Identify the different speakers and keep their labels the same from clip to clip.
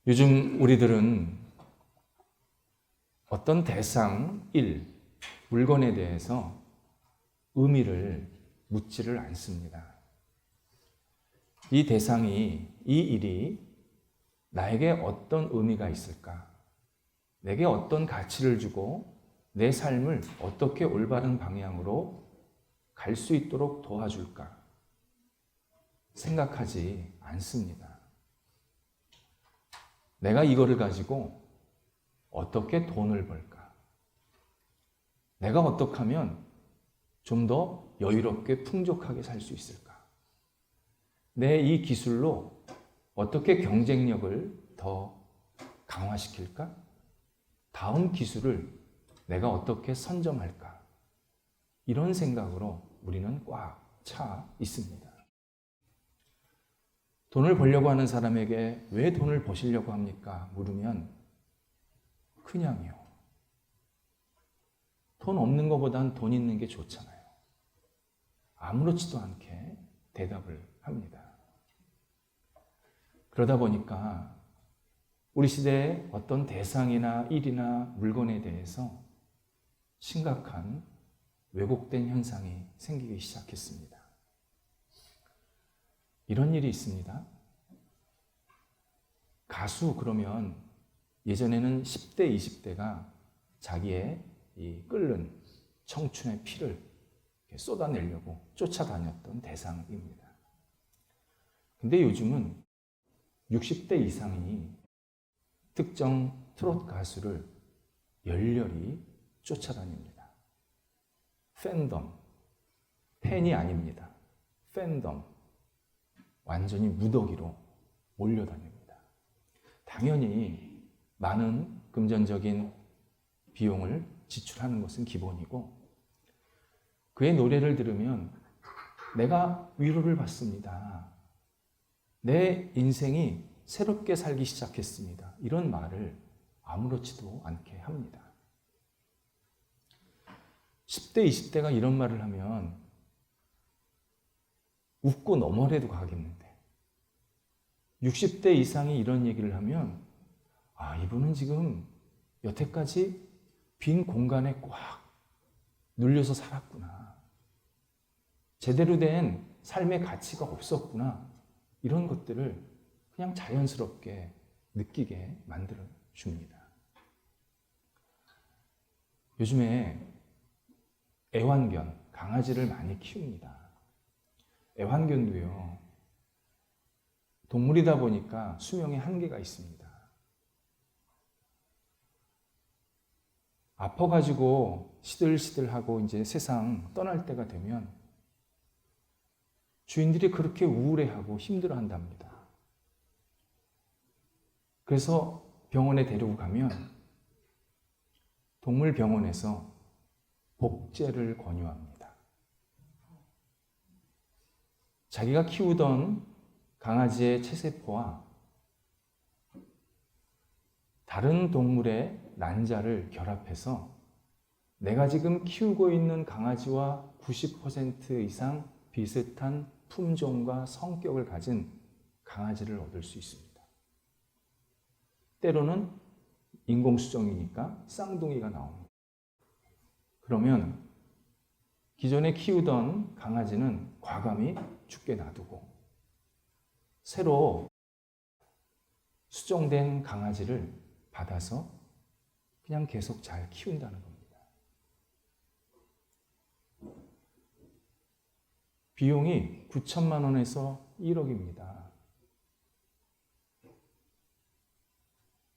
Speaker 1: 요즘 우리들은 어떤 대상, 일, 물건에 대해서 의미를 묻지를 않습니다. 이 대상이, 이 일이 나에게 어떤 의미가 있을까? 내게 어떤 가치를 주고 내 삶을 어떻게 올바른 방향으로 갈 수 있도록 도와줄까? 생각하지 않습니다. 내가 이거를 가지고 어떻게 돈을 벌까? 내가 어떻게 하면 좀 더 여유롭게 풍족하게 살 수 있을까? 내 이 기술로 어떻게 경쟁력을 더 강화시킬까? 다음 기술을 내가 어떻게 선점할까? 이런 생각으로 우리는 꽉 차 있습니다. 돈을 벌려고 하는 사람에게 왜 돈을 버시려고 합니까? 물으면 그냥요. 돈 없는 것보단 돈 있는 게 좋잖아요. 아무렇지도 않게 대답을 합니다. 그러다 보니까 우리 시대의 어떤 대상이나 일이나 물건에 대해서 심각한 왜곡된 현상이 생기기 시작했습니다. 이런 일이 있습니다. 가수 그러면 예전에는 10대, 20대가 자기의 이 끓는 청춘의 피를 쏟아내려고 쫓아다녔던 대상입니다. 근데 요즘은 60대 이상이 특정 트로트 가수를 열렬히 쫓아다닙니다. 팬덤, 팬이 아닙니다. 팬덤, 완전히 무더기로 몰려다닙니다. 당연히 많은 금전적인 비용을 지출하는 것은 기본이고 그의 노래를 들으면 내가 위로를 받습니다. 내 인생이 새롭게 살기 시작했습니다. 이런 말을 아무렇지도 않게 합니다. 10대, 20대가 이런 말을 하면 웃고 넘어라도 가겠는데 60대 이상이 이런 얘기를 하면 이분은 지금 여태까지 빈 공간에 꽉 눌려서 살았구나. 제대로 된 삶의 가치가 없었구나. 이런 것들을 그냥 자연스럽게 느끼게 만들어 줍니다. 요즘에 애완견, 강아지를 많이 키웁니다. 애완견도요, 동물이다 보니까 수명에 한계가 있습니다. 아파가지고 시들시들하고 이제 세상 떠날 때가 되면 주인들이 그렇게 우울해하고 힘들어한답니다. 그래서 병원에 데리고 가면 동물병원에서 복제를 권유합니다. 자기가 키우던 강아지의 체세포와 다른 동물의 난자를 결합해서 내가 지금 키우고 있는 강아지와 90% 이상 비슷한 품종과 성격을 가진 강아지를 얻을 수 있습니다. 때로는 인공수정이니까 쌍둥이가 나옵니다. 그러면 기존에 키우던 강아지는 과감히 죽게 놔두고 새로 수정된 강아지를 받아서 그냥 계속 잘 키운다는 겁니다. 비용이 9천만 원에서 1억입니다.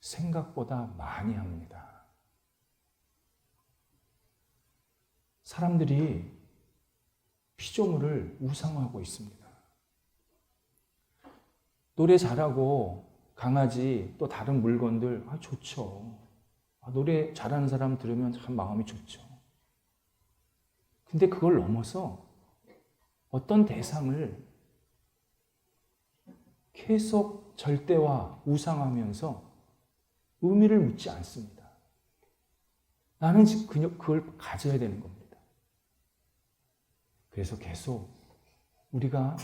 Speaker 1: 생각보다 많이 합니다. 사람들이 피조물을 우상화하고 있습니다. 노래 잘하고 강아지 또 다른 물건들 좋죠. 노래 잘하는 사람 들으면 참 마음이 좋죠. 근데 그걸 넘어서 어떤 대상을 계속 절대화, 우상하면서 의미를 묻지 않습니다. 나는 그걸 가져야 되는 겁니다. 그래서 계속 우리가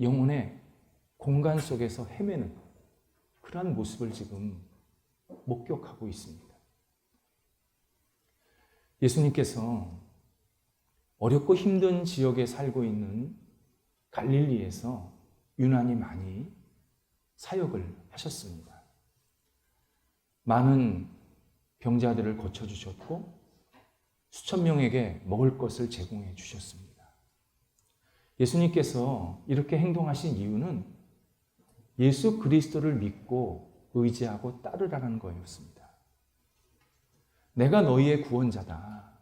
Speaker 1: 영혼의 공간 속에서 헤매는 그러한 모습을 지금 목격하고 있습니다. 예수님께서 어렵고 힘든 지역에 살고 있는 갈릴리에서 유난히 많이 사역을 하셨습니다. 많은 병자들을 고쳐주셨고 수천 명에게 먹을 것을 제공해 주셨습니다. 예수님께서 이렇게 행동하신 이유는 예수 그리스도를 믿고 의지하고 따르라는 거였습니다. 내가 너희의 구원자다.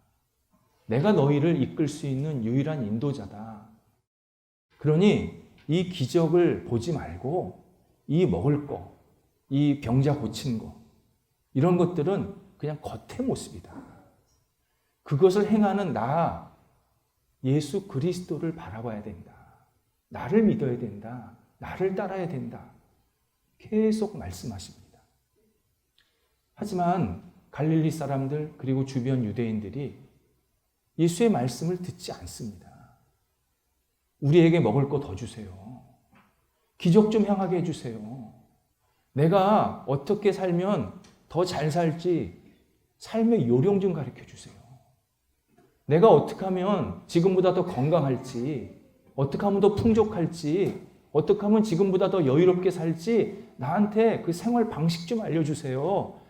Speaker 1: 내가 너희를 이끌 수 있는 유일한 인도자다. 그러니 이 기적을 보지 말고 이 먹을 거, 이 병자 고친 거, 이런 것들은 그냥 겉의 모습이다. 그것을 행하는 나, 예수 그리스도를 바라봐야 된다. 나를 믿어야 된다. 나를 따라야 된다. 계속 말씀하십니다. 하지만 갈릴리 사람들 그리고 주변 유대인들이 예수의 말씀을 듣지 않습니다. 우리에게 먹을 거 더 주세요. 기적 좀 행하게 해주세요. 내가 어떻게 살면 더 잘 살지 삶의 요령 좀 가르쳐 주세요. 내가 어떻게 하면 지금보다 더 건강할지, 어떻게 하면 더 풍족할지, 어떻게 하면 지금보다 더 여유롭게 살지 나한테 그 생활 방식 좀 알려주세요.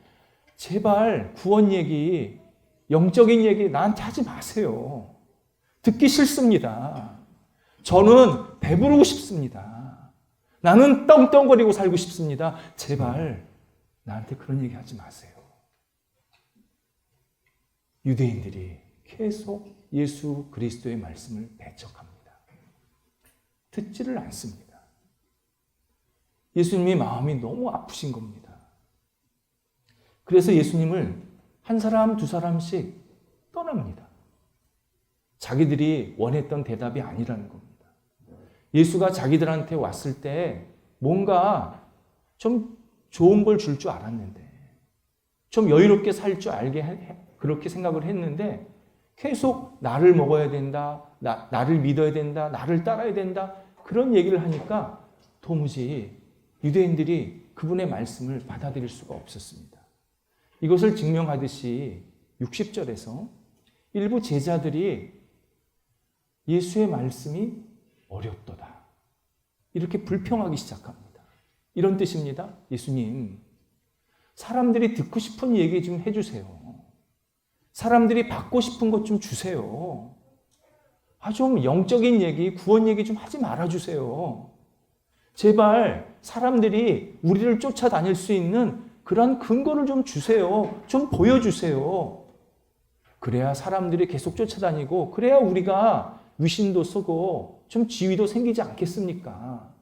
Speaker 1: 제발 구원 얘기, 영적인 얘기 나한테 하지 마세요. 듣기 싫습니다. 저는 배부르고 싶습니다. 나는 떵떵거리고 살고 싶습니다. 제발 나한테 그런 얘기 하지 마세요. 유대인들이 계속 예수 그리스도의 말씀을 배척합니다. 듣지를 않습니다. 예수님의 마음이 너무 아프신 겁니다. 그래서 예수님을 한 사람, 두 사람씩 떠납니다. 자기들이 원했던 대답이 아니라는 겁니다. 예수가 자기들한테 왔을 때 뭔가 좀 좋은 걸 줄 줄 알았는데, 좀 여유롭게 살 줄 알게 그렇게 생각을 했는데 계속 나를 먹어야 된다, 나를 믿어야 된다, 나를 따라야 된다 그런 얘기를 하니까 도무지 유대인들이 그분의 말씀을 받아들일 수가 없었습니다. 이것을 증명하듯이 60절에서 일부 제자들이 예수의 말씀이 어렵도다. 이렇게 불평하기 시작합니다. 이런 뜻입니다. 예수님, 사람들이 듣고 싶은 얘기 좀 해주세요. 사람들이 받고 싶은 것 좀 주세요. 좀 영적인 얘기, 구원 얘기 좀 하지 말아주세요. 제발 사람들이 우리를 쫓아다닐 수 있는 그런 근거를 좀 주세요. 좀 보여주세요. 그래야 사람들이 계속 쫓아다니고, 그래야 우리가 위신도 쓰고 좀 지위도 생기지 않겠습니까?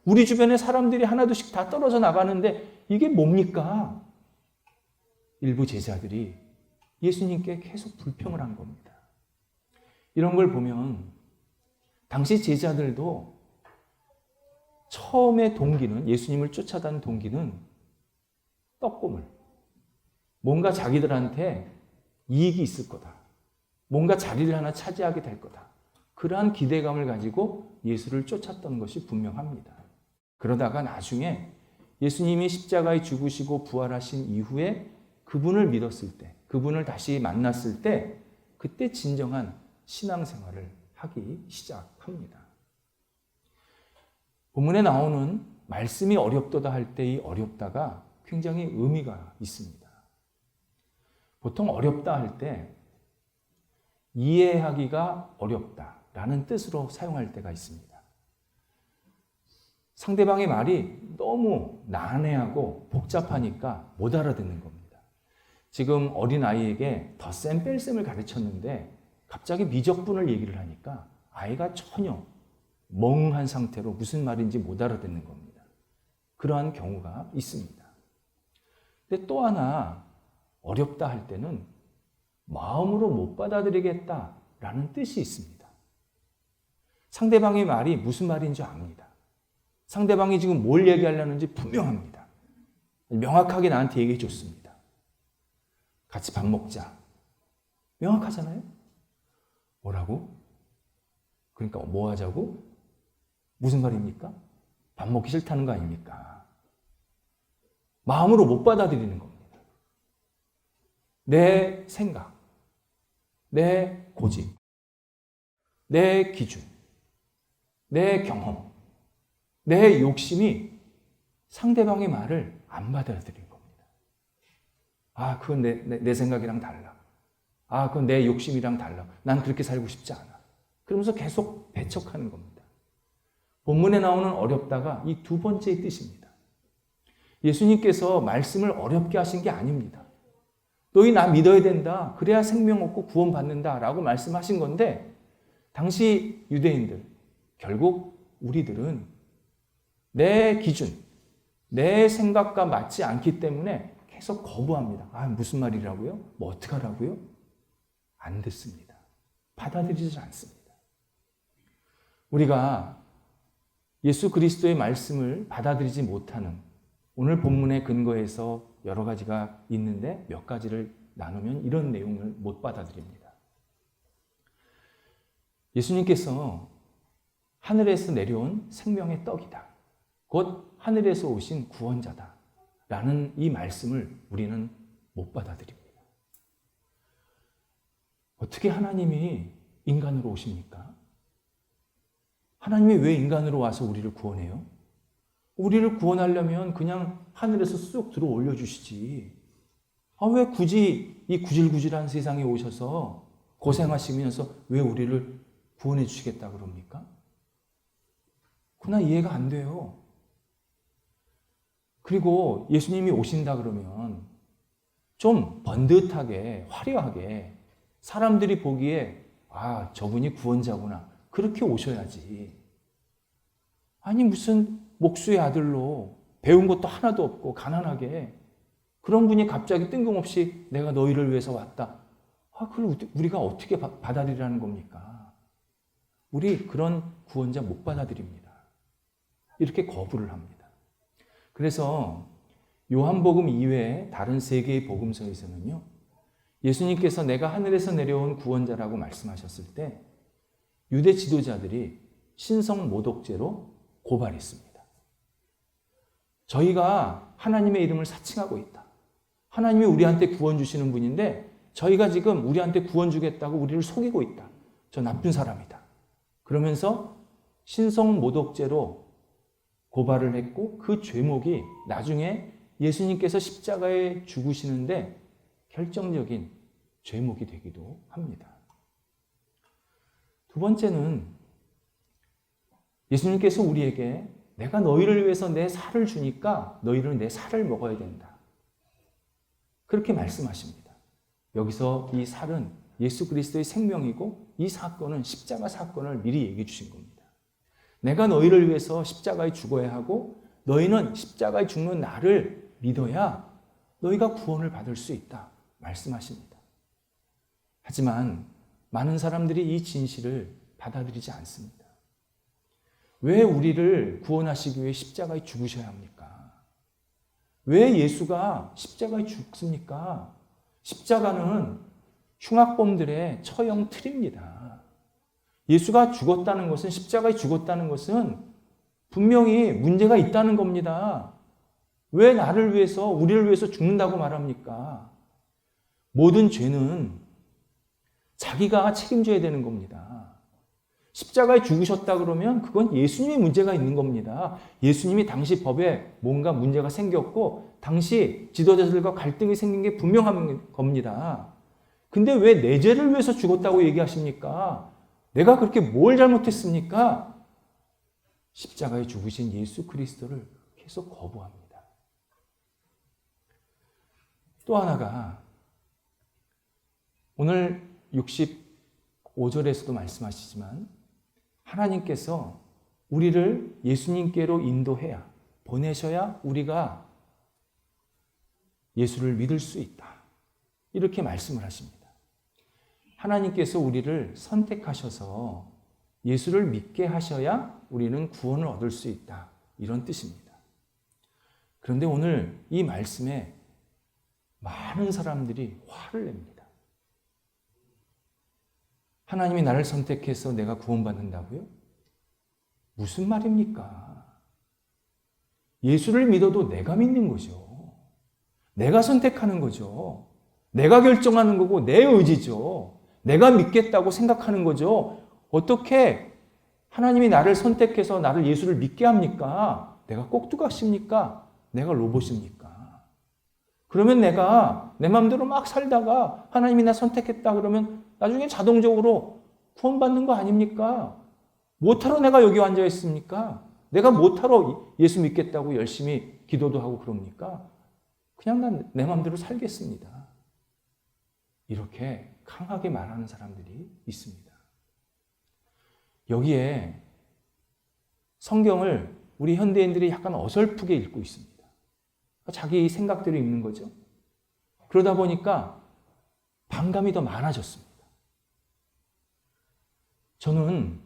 Speaker 1: 우리 주변에 사람들이 하나둘씩 다 떨어져 나가는데 이게 뭡니까? 일부 제자들이 예수님께 계속 불평을 한 겁니다. 이런 걸 보면 당시 제자들도 처음의 동기는, 예수님을 쫓아다니는 동기는 떡고물, 뭔가 자기들한테 이익이 있을 거다. 뭔가 자리를 하나 차지하게 될 거다. 그러한 기대감을 가지고 예수를 쫓았던 것이 분명합니다. 그러다가 나중에 예수님이 십자가에 죽으시고 부활하신 이후에 그분을 믿었을 때, 그분을 다시 만났을 때, 그때 진정한 신앙생활을 하기 시작합니다. 본문에 나오는 말씀이 어렵도다 할 때 이 어렵다가 굉장히 의미가 있습니다. 보통 어렵다 할 때 이해하기가 어렵다라는 뜻으로 사용할 때가 있습니다. 상대방의 말이 너무 난해하고 복잡하니까 못 알아듣는 겁니다. 지금 어린아이에게 덧셈 뺄셈을 가르쳤는데 갑자기 미적분을 얘기를 하니까 아이가 전혀 멍한 상태로 무슨 말인지 못 알아듣는 겁니다. 그러한 경우가 있습니다. 근데 또 하나 어렵다 할 때는 마음으로 못 받아들이겠다라는 뜻이 있습니다. 상대방의 말이 무슨 말인지 압니다. 상대방이 지금 뭘 얘기하려는지 분명합니다. 명확하게 나한테 얘기해 줬습니다. 같이 밥 먹자. 명확하잖아요? 뭐라고? 그러니까 뭐 하자고? 무슨 말입니까? 밥 먹기 싫다는 거 아닙니까? 마음으로 못 받아들이는 겁니다. 내 생각, 내 고집, 내 기준, 내 경험, 내 욕심이 상대방의 말을 안 받아들인 겁니다. 아, 그건 내 생각이랑 달라. 아, 그건 내 욕심이랑 달라. 난 그렇게 살고 싶지 않아. 그러면서 계속 배척하는 겁니다. 본문에 나오는 어렵다가 이 두 번째의 뜻입니다. 예수님께서 말씀을 어렵게 하신 게 아닙니다. 너희 나 믿어야 된다. 그래야 생명 얻고 구원받는다. 라고 말씀하신 건데, 당시 유대인들, 결국 우리들은 내 기준, 내 생각과 맞지 않기 때문에 계속 거부합니다. 아, 무슨 말이라고요? 뭐 어떡하라고요? 안 듣습니다. 받아들이지 않습니다. 우리가 예수 그리스도의 말씀을 받아들이지 못하는 오늘 본문의 근거에서 여러 가지가 있는데 몇 가지를 나누면 이런 내용을 못 받아들입니다. 예수님께서 하늘에서 내려온 생명의 떡이다. 곧 하늘에서 오신 구원자다. 라는 이 말씀을 우리는 못 받아들입니다. 어떻게 하나님이 인간으로 오십니까? 하나님이 왜 인간으로 와서 우리를 구원해요? 우리를 구원하려면 그냥 하늘에서 쑥 들어 올려주시지. 아, 왜 굳이 이 구질구질한 세상에 오셔서 고생하시면서 왜 우리를 구원해 주시겠다 그럽니까? 그나 이해가 안 돼요. 그리고 예수님이 오신다 그러면 좀 번듯하게, 화려하게 사람들이 보기에 아, 저분이 구원자구나. 그렇게 오셔야지. 아니, 무슨 목수의 아들로 배운 것도 하나도 없고 가난하게 그런 분이 갑자기 뜬금없이 내가 너희를 위해서 왔다. 아, 그걸 우리가 어떻게 받아들이라는 겁니까? 우리 그런 구원자 못 받아들입니다. 이렇게 거부를 합니다. 그래서 요한복음 이외에 다른 세 개의 복음서에서는요, 예수님께서 내가 하늘에서 내려온 구원자라고 말씀하셨을 때 유대 지도자들이 신성 모독죄로 고발했습니다. 저희가 하나님의 이름을 사칭하고 있다. 하나님이 우리한테 구원 주시는 분인데 저희가 지금 우리한테 구원 주겠다고 우리를 속이고 있다. 저 나쁜 사람이다. 그러면서 신성 모독죄로 고발을 했고 그 죄목이 나중에 예수님께서 십자가에 죽으시는데 결정적인 죄목이 되기도 합니다. 두 번째는 예수님께서 우리에게 내가 너희를 위해서 내 살을 주니까 너희는 내 살을 먹어야 된다. 그렇게 말씀하십니다. 여기서 이 살은 예수 그리스도의 생명이고 이 사건은 십자가 사건을 미리 얘기해 주신 겁니다. 내가 너희를 위해서 십자가에 죽어야 하고 너희는 십자가에 죽는 나를 믿어야 너희가 구원을 받을 수 있다. 말씀하십니다. 하지만 많은 사람들이 이 진실을 받아들이지 않습니다. 왜 우리를 구원하시기 위해 십자가에 죽으셔야 합니까? 왜 예수가 십자가에 죽습니까? 십자가는 흉악범들의 처형 틀입니다. 예수가 죽었다는 것은, 십자가에 죽었다는 것은 분명히 문제가 있다는 겁니다. 왜 나를 위해서, 우리를 위해서 죽는다고 말합니까? 모든 죄는 자기가 책임져야 되는 겁니다. 십자가에 죽으셨다 그러면 그건 예수님의 문제가 있는 겁니다. 예수님이 당시 법에 뭔가 문제가 생겼고 당시 지도자들과 갈등이 생긴 게 분명한 겁니다. 근데 왜 내 죄를 위해서 죽었다고 얘기하십니까? 내가 그렇게 뭘 잘못했습니까? 십자가에 죽으신 예수 그리스도를 계속 거부합니다. 또 하나가 오늘 65절에서도 말씀하시지만 하나님께서 우리를 예수님께로 인도해야, 보내셔야 우리가 예수를 믿을 수 있다. 이렇게 말씀을 하십니다. 하나님께서 우리를 선택하셔서 예수를 믿게 하셔야 우리는 구원을 얻을 수 있다. 이런 뜻입니다. 그런데 오늘 이 말씀에 많은 사람들이 화를 냅니다. 하나님이 나를 선택해서 내가 구원받는다고요? 무슨 말입니까? 예수를 믿어도 내가 믿는 거죠. 내가 선택하는 거죠. 내가 결정하는 거고 내 의지죠. 내가 믿겠다고 생각하는 거죠. 어떻게 하나님이 나를 선택해서 나를 예수를 믿게 합니까? 내가 꼭두각시입니까? 내가 로봇입니까? 그러면 내가 내 마음대로 막 살다가 하나님이 나 선택했다 그러면 나중에 자동적으로 구원받는 거 아닙니까? 뭐하러 내가 여기 앉아 있습니까? 내가 뭐하러 예수 믿겠다고 열심히 기도도 하고 그럽니까? 그냥 난 내 마음대로 살겠습니다. 이렇게 강하게 말하는 사람들이 있습니다. 여기에 성경을 우리 현대인들이 약간 어설프게 읽고 있습니다. 자기 생각대로 읽는 거죠. 그러다 보니까 반감이 더 많아졌습니다. 저는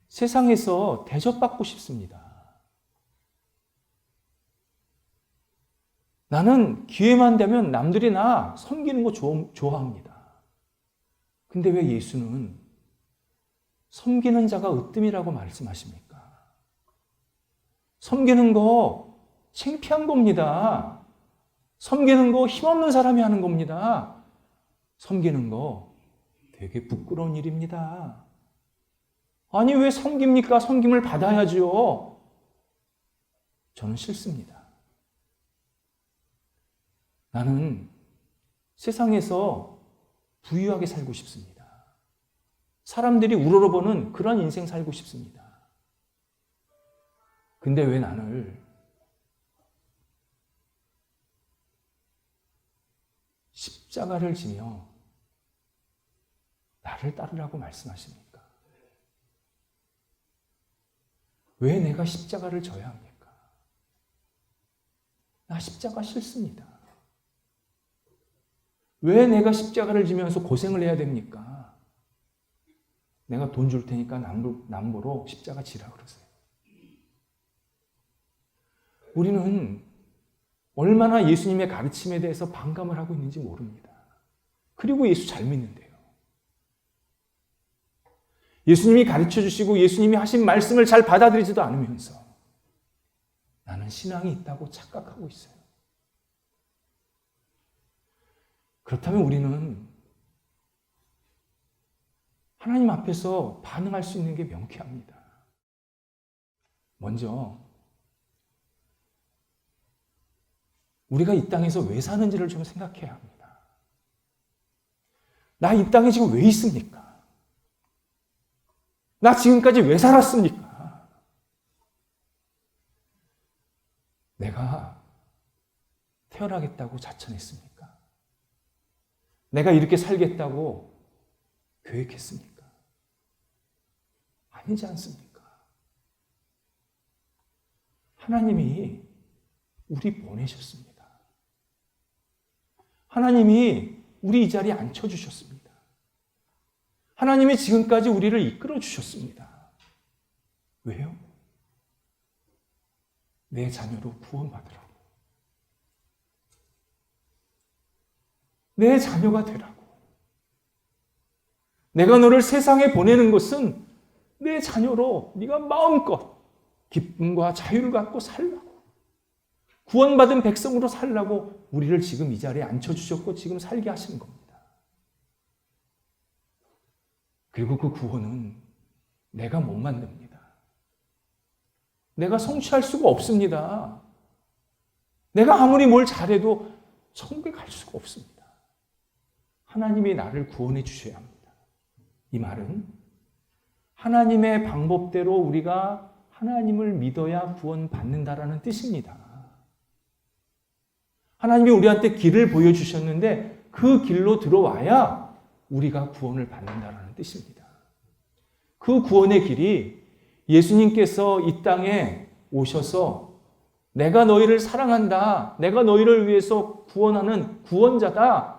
Speaker 1: 세상에서 대접받고 싶습니다. 나는 기회만 되면 남들이 나 섬기는 거 좋아합니다. 근데 왜 예수는 섬기는 자가 으뜸이라고 말씀하십니까? 섬기는 거 창피한 겁니다. 섬기는 거 힘없는 사람이 하는 겁니다. 섬기는 거 되게 부끄러운 일입니다. 아니 왜 섬깁니까? 섬김을 받아야죠. 저는 싫습니다. 나는 세상에서 부유하게 살고 싶습니다. 사람들이 우러러보는 그런 인생 살고 싶습니다. 근데 왜 나를 십자가를 지며 나를 따르라고 말씀하십니까? 왜 내가 십자가를 져야 합니까? 나 십자가 싫습니다. 왜 내가 십자가를 지면서 고생을 해야 됩니까? 내가 돈 줄 테니까 남보로 십자가 지라 그러세요. 우리는 얼마나 예수님의 가르침에 대해서 반감을 하고 있는지 모릅니다. 그리고 예수 잘 믿는데요. 예수님이 가르쳐 주시고 예수님이 하신 말씀을 잘 받아들이지도 않으면서 나는 신앙이 있다고 착각하고 있어요. 그렇다면 우리는 하나님 앞에서 반응할 수 있는 게 명쾌합니다. 먼저 우리가 이 땅에서 왜 사는지를 좀 생각해야 합니다. 나 이 땅에 지금 왜 있습니까? 나 지금까지 왜 살았습니까? 내가 태어나겠다고 자천했습니까? 내가 이렇게 살겠다고 계획했습니까? 아니지 않습니까? 하나님이 우리 보내셨습니다. 하나님이 우리 이 자리에 앉혀주셨습니다. 하나님이 지금까지 우리를 이끌어 주셨습니다. 왜요? 내 자녀로 구원받으라고. 내 자녀가 되라고. 내가 너를 세상에 보내는 것은 내 자녀로 네가 마음껏 기쁨과 자유를 갖고 살라고. 구원받은 백성으로 살라고 우리를 지금 이 자리에 앉혀주셨고 지금 살게 하시는 겁니다. 그리고 그 구원은 내가 못 만듭니다. 내가 성취할 수가 없습니다. 내가 아무리 뭘 잘해도 천국에 갈 수가 없습니다. 하나님이 나를 구원해 주셔야 합니다. 이 말은 하나님의 방법대로 우리가 하나님을 믿어야 구원받는다라는 뜻입니다. 하나님이 우리한테 길을 보여주셨는데 그 길로 들어와야 우리가 구원을 받는다라는 뜻입니다. 그 구원의 길이 예수님께서 이 땅에 오셔서 내가 너희를 사랑한다, 내가 너희를 위해서 구원하는 구원자다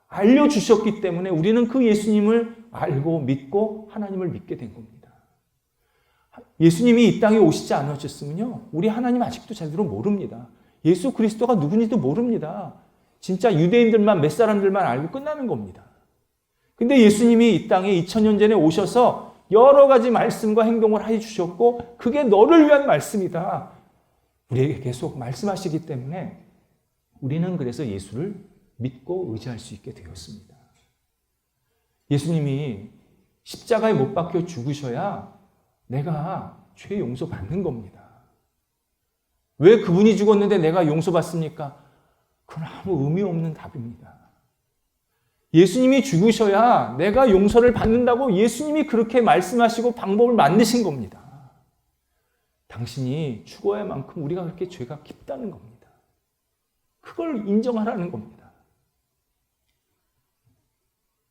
Speaker 1: 알려주셨기 때문에 우리는 그 예수님을 알고 믿고 하나님을 믿게 된 겁니다. 예수님이 이 땅에 오시지 않으셨으면요, 우리 하나님 아직도 제대로 모릅니다. 예수 그리스도가 누군지도 모릅니다. 진짜 유대인들만 몇 사람들만 알고 끝나는 겁니다. 근데 예수님이 이 땅에 2000년 전에 오셔서 여러 가지 말씀과 행동을 해주셨고 그게 너를 위한 말씀이다. 우리에게 계속 말씀하시기 때문에 우리는 그래서 예수를 믿고 의지할 수 있게 되었습니다. 예수님이 십자가에 못 박혀 죽으셔야 내가 죄 용서 받는 겁니다. 왜 그분이 죽었는데 내가 용서받습니까? 그건 아무 의미 없는 답입니다. 예수님이 죽으셔야 내가 용서를 받는다고 예수님이 그렇게 말씀하시고 방법을 만드신 겁니다. 당신이 죽어야 만큼 우리가 그렇게 죄가 깊다는 겁니다. 그걸 인정하라는 겁니다.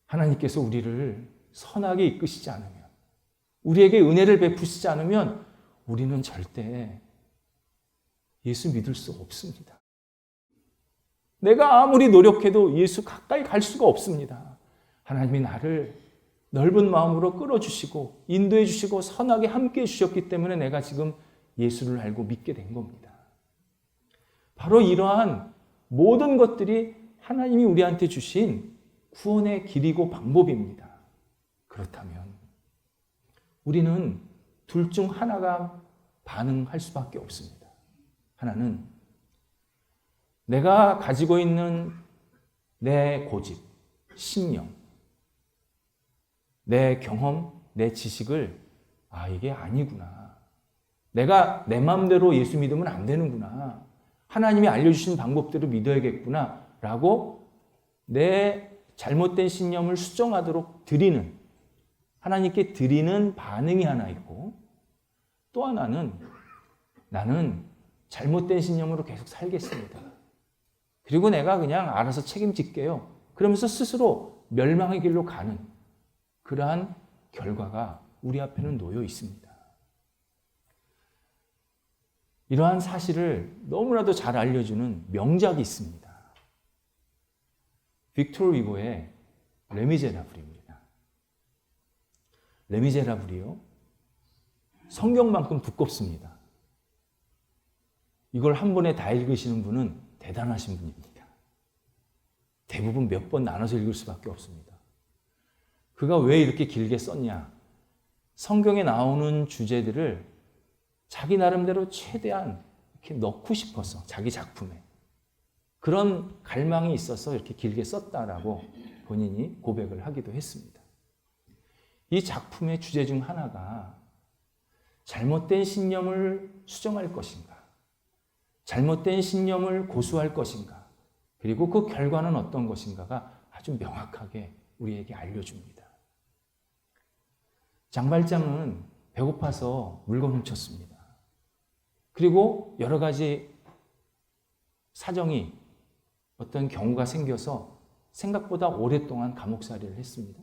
Speaker 1: 하나님께서 우리를 선하게 이끄시지 않으면, 우리에게 은혜를 베푸시지 않으면 우리는 절대 예수 믿을 수 없습니다. 내가 아무리 노력해도 예수 가까이 갈 수가 없습니다. 하나님이 나를 넓은 마음으로 끌어주시고 인도해 주시고 선하게 함께해 주셨기 때문에 내가 지금 예수를 알고 믿게 된 겁니다. 바로 이러한 모든 것들이 하나님이 우리한테 주신 구원의 길이고 방법입니다. 그렇다면 우리는 둘 중 하나가 반응할 수밖에 없습니다. 하나는 내가 가지고 있는 내 고집, 신념, 내 경험, 내 지식을 이게 아니구나. 내가 내 마음대로 예수 믿으면 안 되는구나. 하나님이 알려주신 방법대로 믿어야겠구나 라고 내 잘못된 신념을 수정하도록 드리는, 하나님께 드리는 반응이 하나 있고, 또 하나는 나는 잘못된 신념으로 계속 살겠습니다. 그리고 내가 그냥 알아서 책임질게요. 그러면서 스스로 멸망의 길로 가는 그러한 결과가 우리 앞에는 놓여 있습니다. 이러한 사실을 너무나도 잘 알려주는 명작이 있습니다. 빅토르 위고의 레미제라블입니다. 레미제라블이요, 성경만큼 두껍습니다. 이걸 한 번에 다 읽으시는 분은 대단하신 분입니다. 대부분 몇 번 나눠서 읽을 수밖에 없습니다. 그가 왜 이렇게 길게 썼냐? 성경에 나오는 주제들을 자기 나름대로 최대한 이렇게 넣고 싶어서 자기 작품에 그런 갈망이 있어서 이렇게 길게 썼다라고 본인이 고백을 하기도 했습니다. 이 작품의 주제 중 하나가 잘못된 신념을 수정할 것인가, 잘못된 신념을 고수할 것인가, 그리고 그 결과는 어떤 것인가가 아주 명확하게 우리에게 알려줍니다. 장발장은 배고파서 물건 훔쳤습니다. 그리고 여러 가지 사정이, 어떤 경우가 생겨서 생각보다 오랫동안 감옥살이를 했습니다.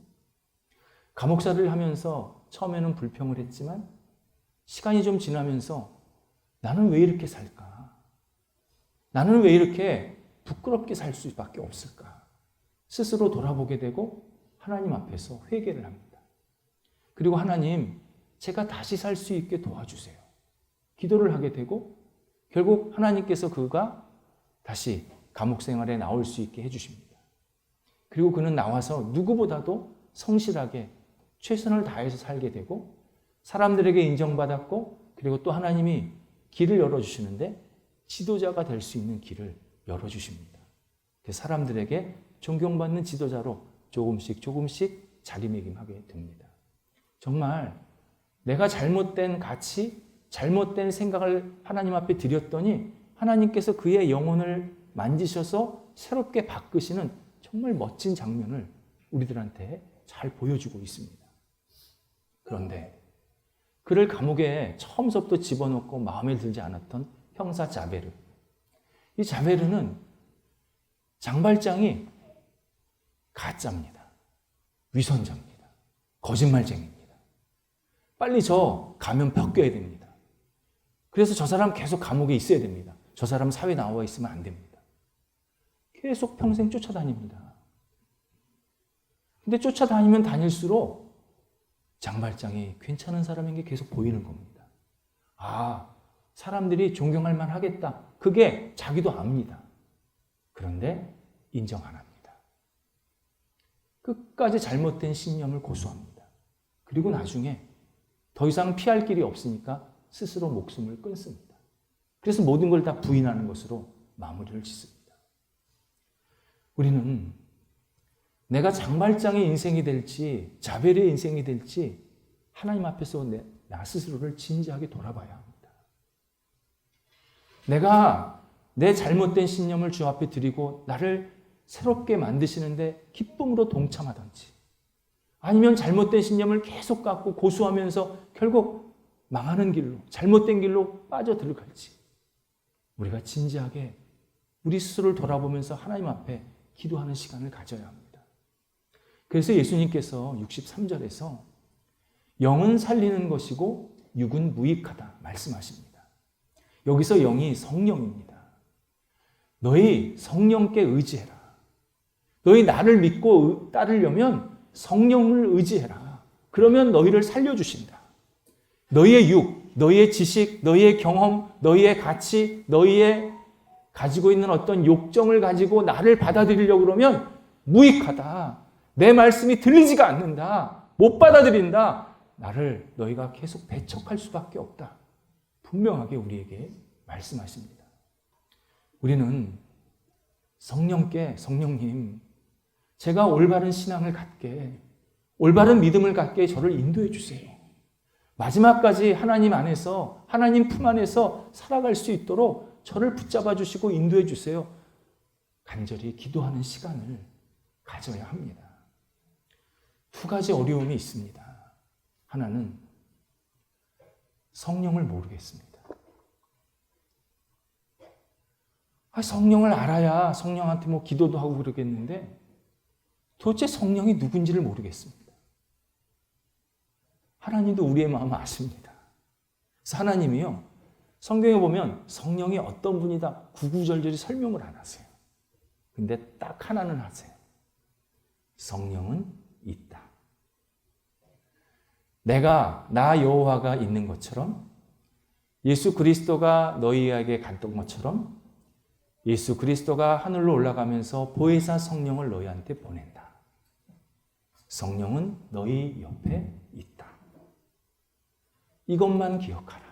Speaker 1: 감옥살이를 하면서 처음에는 불평을 했지만 시간이 좀 지나면서 나는 왜 이렇게 살까? 나는 왜 이렇게 부끄럽게 살 수밖에 없을까? 스스로 돌아보게 되고 하나님 앞에서 회개를 합니다. 그리고 하나님, 제가 다시 살 수 있게 도와주세요. 기도를 하게 되고 결국 하나님께서 그가 다시 감옥 생활에 나올 수 있게 해주십니다. 그리고 그는 나와서 누구보다도 성실하게 최선을 다해서 살게 되고 사람들에게 인정받았고, 그리고 또 하나님이 길을 열어주시는데 지도자가 될 수 있는 길을 열어주십니다. 사람들에게 존경받는 지도자로 조금씩 조금씩 자리매김하게 됩니다. 정말 내가 잘못된 가치, 잘못된 생각을 하나님 앞에 드렸더니 하나님께서 그의 영혼을 만지셔서 새롭게 바꾸시는 정말 멋진 장면을 우리들한테 잘 보여주고 있습니다. 그런데 그를 감옥에 처음부터 집어넣고 마음에 들지 않았던 형사 자베르. 이 자베르는 장발장이 가짜입니다. 위선자입니다. 거짓말쟁이입니다. 빨리 저 가면 벗겨야 됩니다. 그래서 저 사람 계속 감옥에 있어야 됩니다. 저 사람 사회 나와 있으면 안 됩니다. 계속 평생 쫓아다닙니다. 근데 쫓아다니면 다닐수록 장발장이 괜찮은 사람인 게 계속 보이는 겁니다. 사람들이 존경할 만하겠다. 그게 자기도 압니다. 그런데 인정 안 합니다. 끝까지 잘못된 신념을 고수합니다. 그리고 나중에 더 이상 피할 길이 없으니까 스스로 목숨을 끊습니다. 그래서 모든 걸 다 부인하는 것으로 마무리를 짓습니다. 우리는 내가 장발장의 인생이 될지 자벨의 인생이 될지 하나님 앞에서 나 스스로를 진지하게 돌아봐야 합니다. 내가 내 잘못된 신념을 주 앞에 드리고 나를 새롭게 만드시는데 기쁨으로 동참하든지, 아니면 잘못된 신념을 계속 갖고 고수하면서 결국 망하는 길로, 잘못된 길로 빠져들어갈지, 우리가 진지하게 우리 스스로를 돌아보면서 하나님 앞에 기도하는 시간을 가져야 합니다. 그래서 예수님께서 63절에서 영은 살리는 것이고 육은 무익하다 말씀하십니다. 여기서 영이 성령입니다. 너희 성령께 의지해라. 너희 나를 믿고 따르려면 성령을 의지해라. 그러면 너희를 살려주신다. 너희의 육, 너희의 지식, 너희의 경험, 너희의 가치, 너희의 가지고 있는 어떤 욕정을 가지고 나를 받아들이려고 그러면 무익하다. 내 말씀이 들리지가 않는다. 못 받아들인다. 나를 너희가 계속 배척할 수밖에 없다. 분명하게 우리에게 말씀하십니다. 우리는 성령께, 성령님, 제가 올바른 신앙을 갖게, 올바른 믿음을 갖게 저를 인도해 주세요. 마지막까지 하나님 안에서, 하나님 품 안에서 살아갈 수 있도록 저를 붙잡아 주시고 인도해 주세요. 간절히 기도하는 시간을 가져야 합니다. 두 가지 어려움이 있습니다. 하나는 성령을 모르겠습니다. 성령을 알아야 성령한테 뭐 기도도 하고 그러겠는데 도대체 성령이 누군지를 모르겠습니다. 하나님도 우리의 마음을 아십니다. 그래서 하나님이요, 성경에 보면 성령이 어떤 분이다 구구절절히 설명을 안 하세요. 근데 딱 하나는 하세요. 성령은 있다. 내가, 나 여호와가 있는 것처럼, 예수 그리스도가 너희에게 갔던 것처럼 예수 그리스도가 하늘로 올라가면서 보혜사 성령을 너희한테 보낸다. 성령은 너희 옆에 있다. 이것만 기억하라.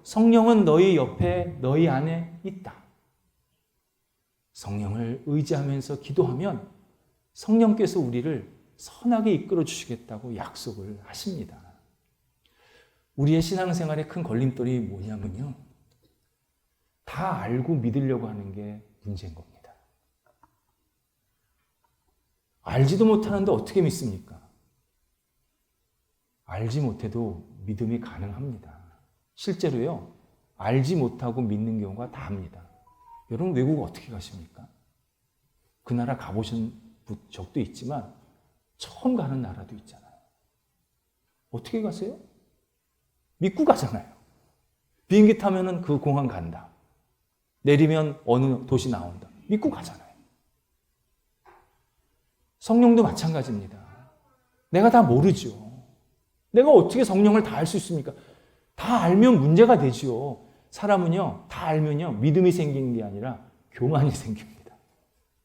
Speaker 1: 성령은 너희 옆에, 너희 안에 있다. 성령을 의지하면서 기도하면 성령께서 우리를 선하게 이끌어 주시겠다고 약속을 하십니다. 우리의 신앙생활의 큰 걸림돌이 뭐냐면요, 다 알고 믿으려고 하는 게 문제인 겁니다. 알지도 못하는데 어떻게 믿습니까? 알지 못해도 믿음이 가능합니다. 실제로요, 알지 못하고 믿는 경우가 다합니다. 여러분, 외국 어떻게 가십니까? 그 나라 가보신 적도 있지만 처음 가는 나라도 있잖아요. 어떻게 가세요? 믿고 가잖아요. 비행기 타면은 그 공항 간다. 내리면 어느 도시 나온다. 믿고 가잖아요. 성령도 마찬가지입니다. 내가 다 모르죠. 내가 어떻게 성령을 다 알 수 있습니까? 다 알면 문제가 되죠. 사람은요, 다 알면요, 믿음이 생기는 게 아니라 교만이 생깁니다.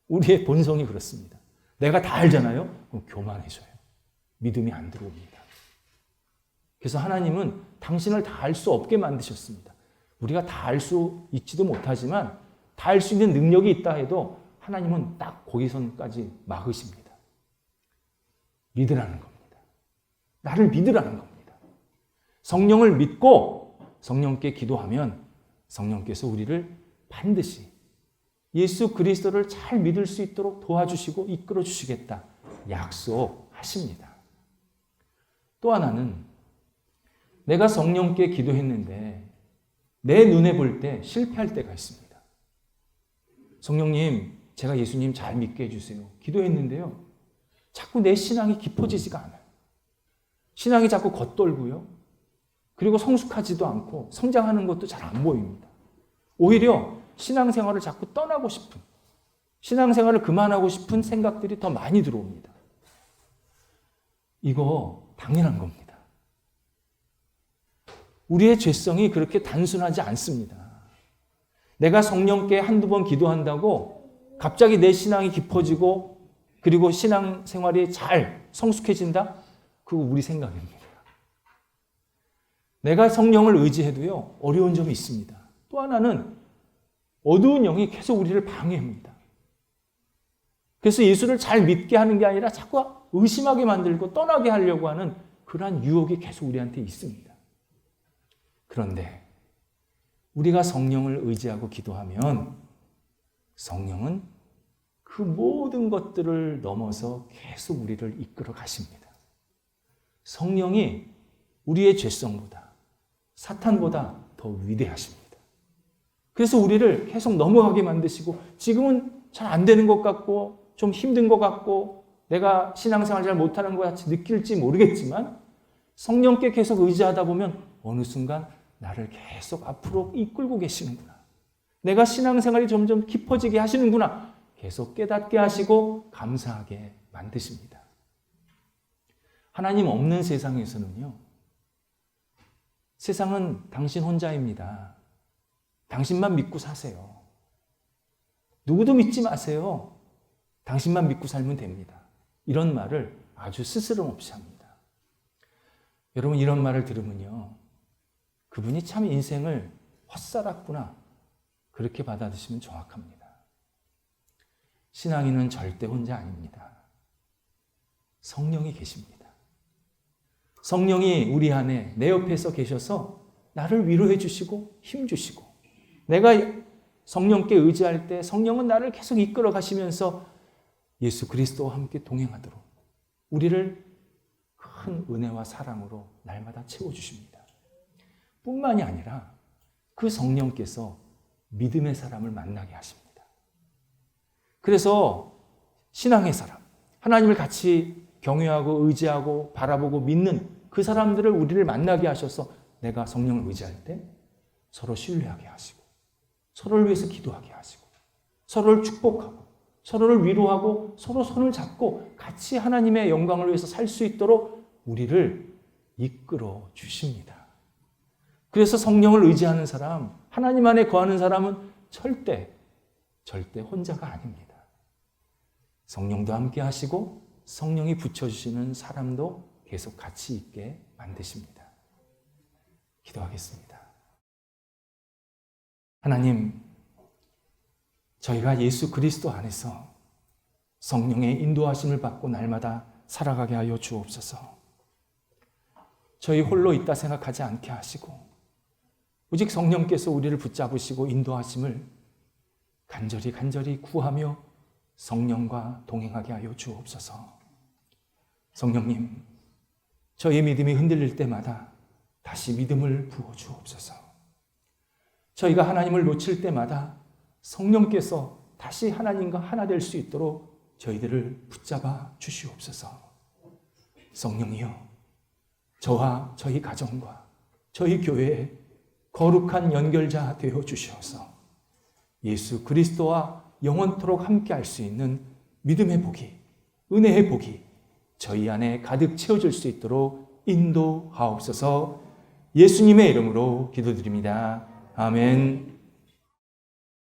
Speaker 1: 우리의 본성이 그렇습니다. 내가 다 알잖아요? 그럼 교만해져요. 믿음이 안 들어옵니다. 그래서 하나님은 당신을 다 알 수 없게 만드셨습니다. 우리가 다 알 수 있지도 못하지만 다 알 수 있는 능력이 있다 해도 하나님은 딱 거기선까지 막으십니다. 믿으라는 겁니다. 나를 믿으라는 겁니다. 성령을 믿고 성령께 기도하면 성령께서 우리를 반드시 예수 그리스도를 잘 믿을 수 있도록 도와주시고 이끌어 주시겠다 약속하십니다. 또 하나는 내가 성령께 기도했는데 내 눈에 볼 때 실패할 때가 있습니다. 성령님, 제가 예수님 잘 믿게 해주세요. 기도했는데요, 자꾸 내 신앙이 깊어지지가 않아요. 신앙이 자꾸 겉돌고요, 그리고 성숙하지도 않고 성장하는 것도 잘 안 보입니다. 오히려 신앙생활을 자꾸 떠나고 싶은, 신앙생활을 그만하고 싶은 생각들이 더 많이 들어옵니다. 이거 당연한 겁니다. 우리의 죄성이 그렇게 단순하지 않습니다. 내가 성령께 한두 번 기도한다고 갑자기 내 신앙이 깊어지고 그리고 신앙생활이 잘 성숙해진다? 그거 우리 생각입니다. 내가 성령을 의지해도요, 어려운 점이 있습니다. 또 하나는 어두운 영이 계속 우리를 방해합니다. 그래서 예수를 잘 믿게 하는 게 아니라 자꾸 의심하게 만들고 떠나게 하려고 하는 그러한 유혹이 계속 우리한테 있습니다. 그런데 우리가 성령을 의지하고 기도하면 성령은 그 모든 것들을 넘어서 계속 우리를 이끌어 가십니다. 성령이 우리의 죄성보다, 사탄보다 더 위대하십니다. 그래서 우리를 계속 넘어가게 만드시고, 지금은 잘 안 되는 것 같고 좀 힘든 것 같고 내가 신앙생활 잘 못하는 것 같이 느낄지 모르겠지만, 성령께 계속 의지하다 보면 어느 순간 나를 계속 앞으로 이끌고 계시는구나, 내가 신앙생활이 점점 깊어지게 하시는구나, 계속 깨닫게 하시고 감사하게 만드십니다. 하나님 없는 세상에서는요, 세상은 당신 혼자입니다. 당신만 믿고 사세요. 누구도 믿지 마세요. 당신만 믿고 살면 됩니다. 이런 말을 아주 스스럼 없이 합니다. 여러분, 이런 말을 들으면요, 그분이 참 인생을 헛살았구나, 그렇게 받아들이시면 정확합니다. 신앙인은 절대 혼자 아닙니다. 성령이 계십니다. 성령이 우리 안에 내 옆에서 계셔서 나를 위로해 주시고 힘 주시고, 내가 성령께 의지할 때 성령은 나를 계속 이끌어 가시면서 예수 그리스도와 함께 동행하도록 우리를 큰 은혜와 사랑으로 날마다 채워주십니다. 뿐만이 아니라 그 성령께서 믿음의 사람을 만나게 하십니다. 그래서 신앙의 사람, 하나님을 같이 경외하고 의지하고 바라보고 믿는 그 사람들을 우리를 만나게 하셔서 내가 성령을 의지할 때 서로 신뢰하게 하시고, 서로를 위해서 기도하게 하시고, 서로를 축복하고, 서로를 위로하고, 서로 손을 잡고 같이 하나님의 영광을 위해서 살 수 있도록 우리를 이끌어 주십니다. 그래서 성령을 의지하는 사람, 하나님 안에 거하는 사람은 절대 혼자가 아닙니다. 성령도 함께 하시고 성령이 붙여주시는 사람도 계속 같이 있게 만드십니다. 기도하겠습니다. 하나님, 저희가 예수 그리스도 안에서 성령의 인도하심을 받고 날마다 살아가게 하여 주옵소서. 저희 홀로 있다 생각하지 않게 하시고, 오직 성령께서 우리를 붙잡으시고 인도하심을 간절히 구하며 성령과 동행하게 하여 주옵소서. 성령님, 저희 믿음이 흔들릴 때마다 다시 믿음을 부어 주옵소서. 저희가 하나님을 놓칠 때마다 성령께서 다시 하나님과 하나 될 수 있도록 저희들을 붙잡아 주시옵소서. 성령이여, 저와 저희 가정과 저희 교회에 거룩한 연결자 되어 주시옵소서. 예수 그리스도와 영원토록 함께 할 수 있는 믿음의 복이, 은혜의 복이 저희 안에 가득 채워질 수 있도록 인도하옵소서. 예수님의 이름으로 기도드립니다. 아멘.